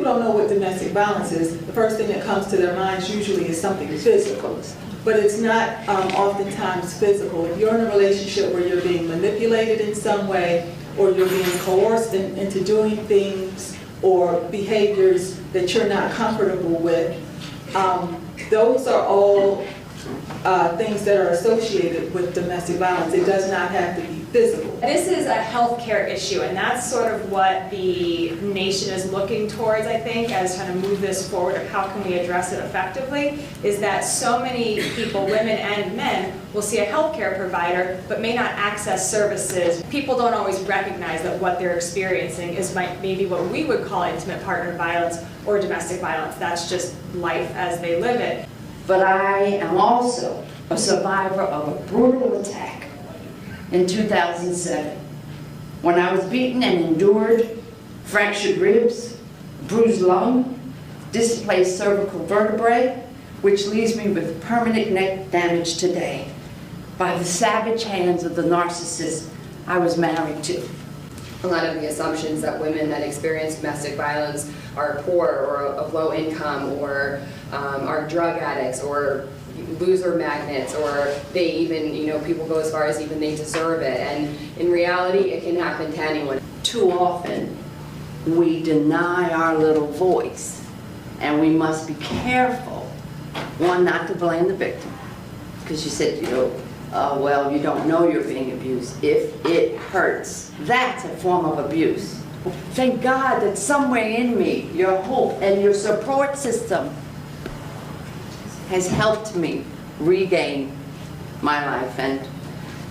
don't know what domestic violence is, the first thing that comes to their minds usually is something physical. But it's not oftentimes physical. If you're in a relationship where you're being manipulated in some way, or you're being coerced into doing things or behaviors that you're not comfortable with, those are all things that are associated with domestic violence. It does not have to be physical. This is a healthcare issue, and that's sort of what the nation is looking towards, I think, as trying to move this forward of how can we address it effectively, is that so many people, women and men, will see a healthcare provider but may not access services. People don't always recognize that what they're experiencing is maybe what we would call intimate partner violence or domestic violence. That's just life as they live it. But I am also a survivor of a brutal attack in 2007 when I was beaten and endured fractured ribs, bruised lung, displaced cervical vertebrae, which leaves me with permanent neck damage today by the savage hands of the narcissist I was married to. A lot of the assumptions that women that experience domestic violence are poor or of low income or are drug addicts or loser magnets, or they even, people go as far as even they deserve it. And in reality, it can happen to anyone. Too often, we deny our little voice, and we must be careful, one, not to blame the victim, because you said, well, you don't know you're being abused. If it hurts, that's a form of abuse. Thank God that somewhere in me, your hope and your support system has helped me regain my life, and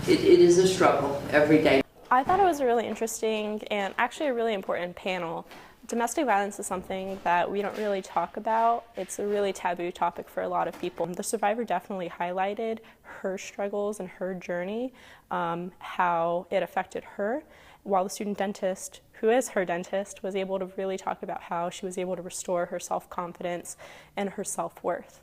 it is a struggle every day. I thought it was a really interesting and actually a really important panel. Domestic violence is something that we don't really talk about. It's a really taboo topic for a lot of people. The survivor definitely highlighted her struggles and her journey, how it affected her, while the student dentist, who is her dentist, was able to really talk about how she was able to restore her self-confidence and her self-worth.